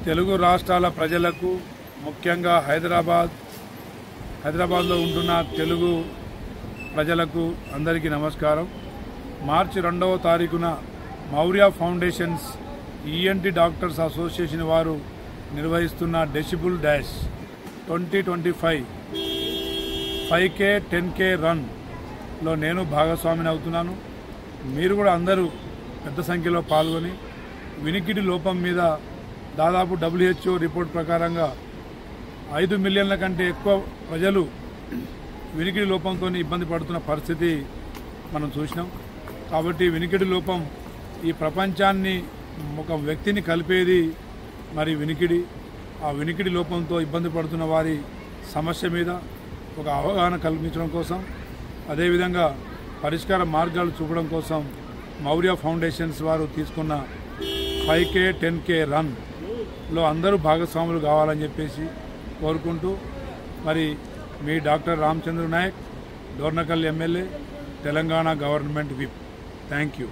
తెలుగు రాష్ట్రాల ప్రజలకు ముఖ్యంగా హైదరాబాద్లో ఉంటున్న తెలుగు ప్రజలకు అందరికీ నమస్కారం. మార్చి 2వ తారీఖున Maurya foundations ENT doctors association వారు నిర్వహిస్తున్న డెసిబుల్ డాష్ 2025 5K 10K రన్లో నేను భాగస్వామిని అవుతున్నాను. మీరు కూడా అందరూ పెద్ద సంఖ్యలో పాల్గొని వినికిడి లోపం మీద దాదాపు WHO రిపోర్ట్ ప్రకారంగా 5 మిలియన్ల కంటే ఎక్కువ ప్రజలు వినికిడి లోపంతో ఇబ్బంది పడుతున్న పరిస్థితి మనం చూసినాం. కాబట్టి వినికిడి లోపం ఈ ప్రపంచాన్ని ఒక వ్యక్తిని కలిపేది మరి వినికిడి. ఆ వినికిడి లోపంతో ఇబ్బంది పడుతున్న వారి సమస్య మీద ఒక అవగాహన కల్పించడం కోసం, అదేవిధంగా పరిష్కార మార్గాలు చూపడం కోసం మౌర్య ఫౌండేషన్స్ వారు తీసుకున్న 5K 10K రన్లో అందరూ భాగస్వాములు కావాలని చెప్పేసి కోరుకుంటూ, మరి మీ doctor Ramachandra Naik, Dornakal MLA, Telangana government whip. Thank you.